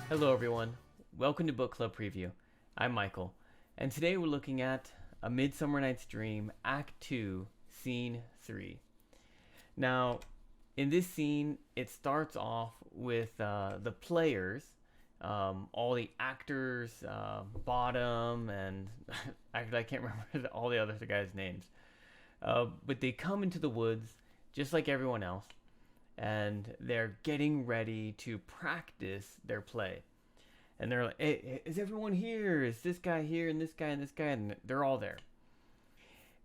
Hello, everyone. Welcome to Book Club Preview. I'm Michael, and today we're looking at A Midsummer Night's Dream, Act 2, Scene 3. Now, in this scene, it starts off with the players, all the actors, Bottom, and actually, I can't remember all the other guys' names. But they come into the woods just like everyone else, and they're getting ready to practice their play. And they're like, hey, is everyone here? Is this guy here and this guy and this guy? And they're all there.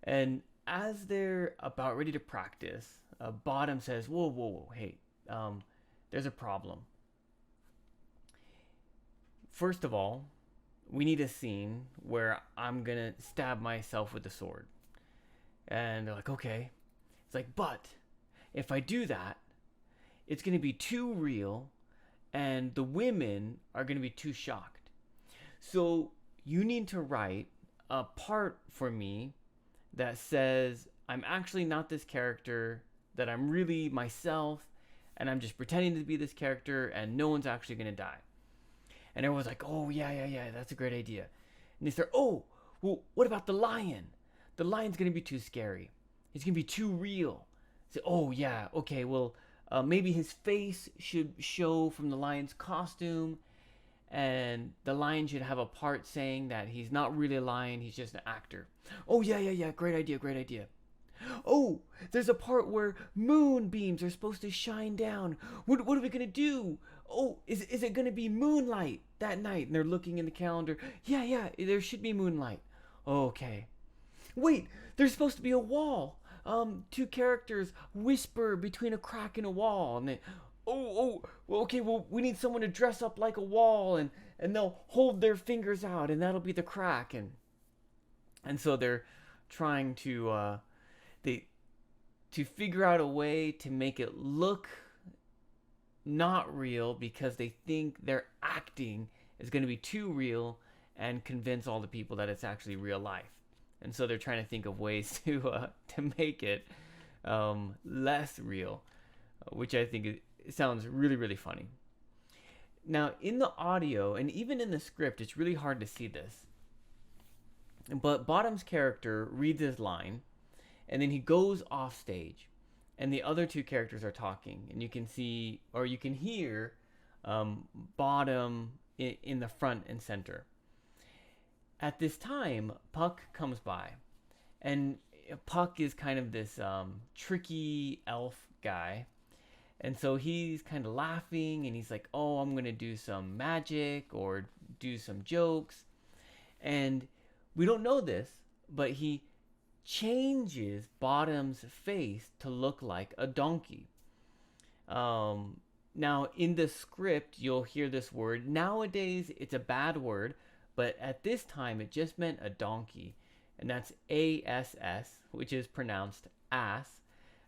And as they're about ready to practice, Bottom says, whoa, hey, there's a problem. First of all, we need a scene where I'm going to stab myself with a sword. And they're like, okay. It's like, but if I do that, it's going to be too real and the women are going to be too shocked. So you need to write a part for me that says I'm actually not this character, that I'm really myself, and I'm just pretending to be this character, and no one's actually going to die. And everyone's like, oh, yeah, that's a great idea. And they start, oh, well, what about the lion? The lion's going to be too scary. He's going to be too real. Say, oh, yeah, okay, well, maybe his face should show from the lion's costume, and the lion should have a part saying that he's not really a lion, he's just an actor. Oh, yeah, great idea. Oh, there's a part where moonbeams are supposed to shine down. What are we going to do? Oh, is it going to be moonlight that night? And they're looking in the calendar. Yeah, there should be moonlight. Okay. Wait, there's supposed to be a wall. Two characters whisper between a crack in a wall, and they, well, okay, well, we need someone to dress up like a wall, and they'll hold their fingers out, and that'll be the crack, and so they're trying to to figure out a way to make it look not real because they think their acting is going to be too real and convince all the people that it's actually real life. And so they're trying to think of ways to make it less real, which I think it sounds really funny. Now, in the audio and even in the script, it's really hard to see this. But Bottom's character reads his line, and then he goes off stage, and the other two characters are talking, and you can see or you can hear Bottom in the front and center. At this time, Puck comes by, and Puck is kind of this tricky elf guy, and so he's kind of laughing, and he's like, oh, I'm going to do some magic or do some jokes, and we don't know this, but he changes Bottom's face to look like a donkey. Now, in the script, you'll hear this word. Nowadays, it's a bad word, but at this time, it just meant a donkey, and that's ASS, which is pronounced ass.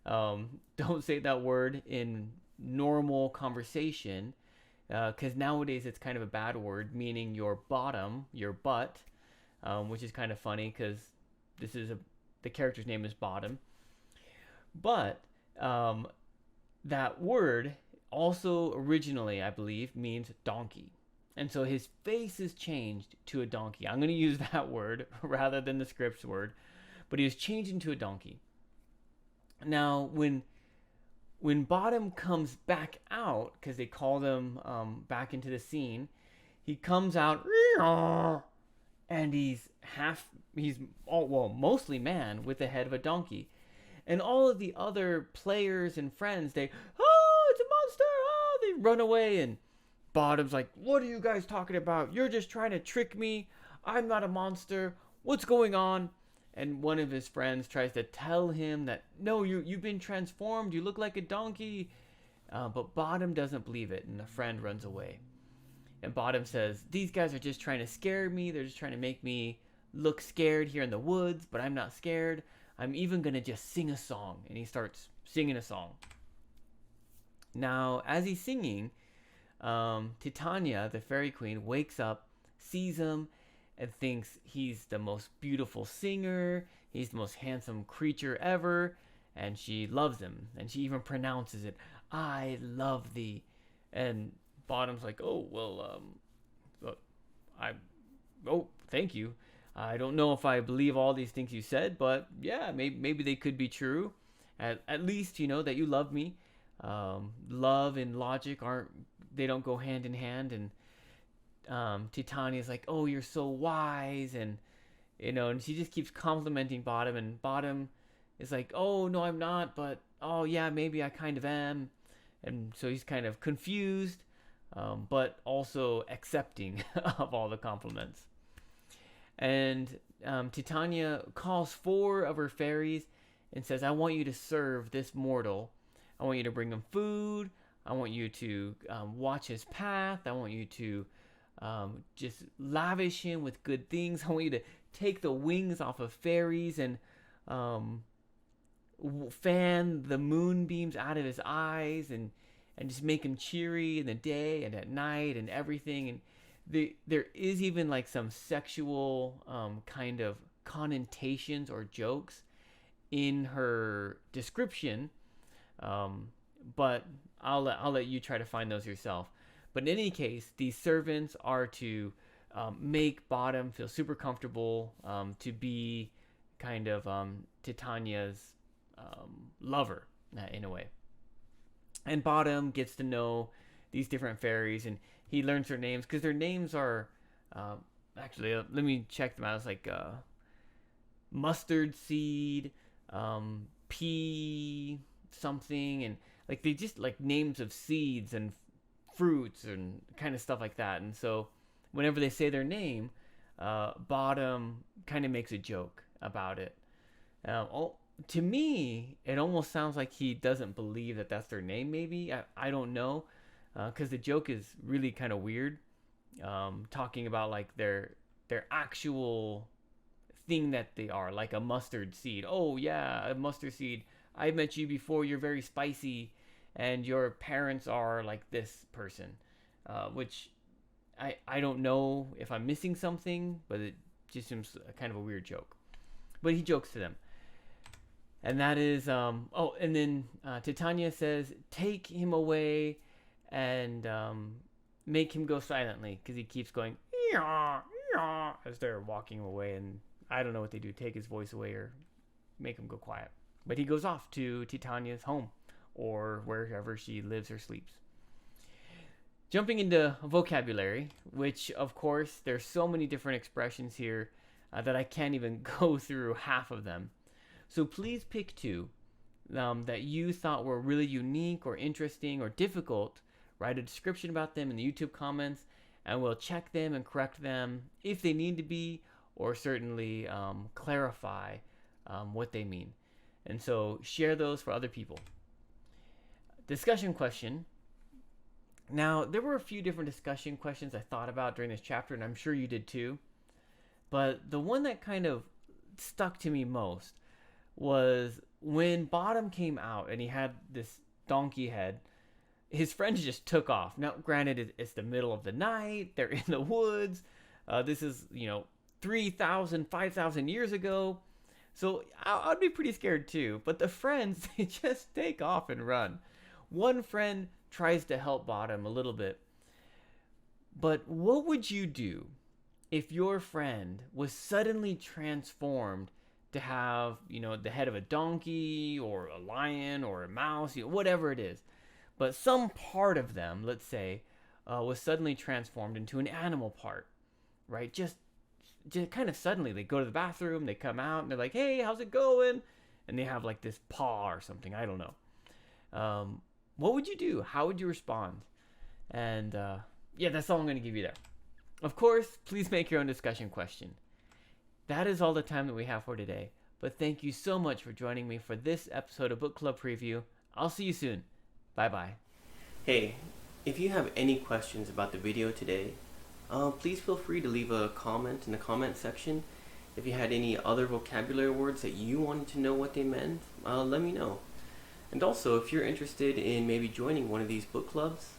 Don't say that word in normal conversation, because nowadays it's kind of a bad word, meaning your bottom, your butt, which is kind of funny because the character's name is Bottom. But that word also originally, I believe, means donkey. And so his face is changed to a donkey. I'm going to use that word rather than the script's word. But he was changed into a donkey. Now, when Bottom comes back out, because they called him back into the scene, he comes out, and he's mostly man with the head of a donkey. And all of the other players and friends, it's a monster, they run away, and Bottom's like, what are you guys talking about? You're just trying to trick me. I'm not a monster. What's going on? And one of his friends tries to tell him that, no, you've been transformed. You look like a donkey. But Bottom doesn't believe it, and the friend runs away. And Bottom says, these guys are just trying to scare me. They're just trying to make me look scared here in the woods, but I'm not scared. I'm even going to just sing a song. And he starts singing a song. Now, as he's singing, Titania, the fairy queen, wakes up, sees him, and thinks he's the most beautiful singer, he's the most handsome creature ever, and she loves him. And she even pronounces it, I love thee. And Bottom's like, oh well, I oh, thank you. I don't know if I believe all these things you said, but yeah, maybe they could be true. At least you know that you love me. Love and logic aren't they don't go hand in hand. And Titania's like, oh, you're so wise, and and she just keeps complimenting Bottom, and Bottom is like, oh no, I'm not, but oh yeah, maybe I kind of am. And so he's kind of confused, but also accepting of all the compliments. And Titania calls 4 of her fairies and says, I want you to serve this mortal. I want you to bring him food. I want you to watch his path. I want you to just lavish him with good things. I want you to take the wings off of fairies and fan the moonbeams out of his eyes, and just make him cheery in the day and at night and everything. And there is even like some sexual kind of connotations or jokes in her description, but I'll let you try to find those yourself. But in any case, these servants are to make Bottom feel super comfortable, to be kind of Titania's lover in a way. And Bottom gets to know these different fairies, and he learns their names because their names are actually, let me check them out. It's like mustard seed, pea something, and like they just like names of seeds and fruits and kind of stuff like that. And so whenever they say their name, Bottom kind of makes a joke about it. To me, it almost sounds like he doesn't believe that that's their name. Maybe I don't know, because the joke is really kind of weird, talking about like their actual thing that they are, like a mustard seed. Oh yeah, a mustard seed. I met you before. You're very spicy, and your parents are like this person, which I don't know if I'm missing something, but it just seems kind of a weird joke. But he jokes to them. And that is, and then Titania says, take him away and make him go silently, because he keeps going, "Eeyaw, eeyaw," as they're walking away. And I don't know what they do, take his voice away or make him go quiet. But he goes off to Titania's home, or wherever she lives or sleeps. Jumping into vocabulary, which, of course, there's so many different expressions here that I can't even go through half of them. So please pick 2 that you thought were really unique or interesting or difficult. Write a description about them in the YouTube comments, and we'll check them and correct them if they need to be, or certainly clarify what they mean. And so share those for other people. Discussion question. Now, there were a few different discussion questions I thought about during this chapter, and I'm sure you did too. But the one that kind of stuck to me most was when Bottom came out and he had this donkey head. His friends just took off. Now, granted, it's the middle of the night. They're in the woods. This is, 3,000, 5,000 years ago. So I'd be pretty scared too. But the friends, they just take off and run. One friend tries to help Bottom a little bit. But what would you do if your friend was suddenly transformed to have, the head of a donkey or a lion or a mouse, whatever it is? But some part of them, let's say, was suddenly transformed into an animal part, right? Just kind of suddenly. They go to the bathroom, they come out, and they're like, hey, how's it going? And they have like this paw or something. I don't know. What would you do? How would you respond? And that's all I'm going to give you there. Of course, please make your own discussion question. That is all the time that we have for today. But thank you so much for joining me for this episode of Book Club Preview. I'll see you soon. Bye-bye. Hey, if you have any questions about the video today, please feel free to leave a comment in the comment section. If you had any other vocabulary words that you wanted to know what they meant, let me know. And also, if you're interested in maybe joining one of these book clubs,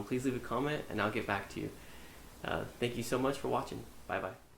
please leave a comment and I'll get back to you. Thank you so much for watching. Bye-bye.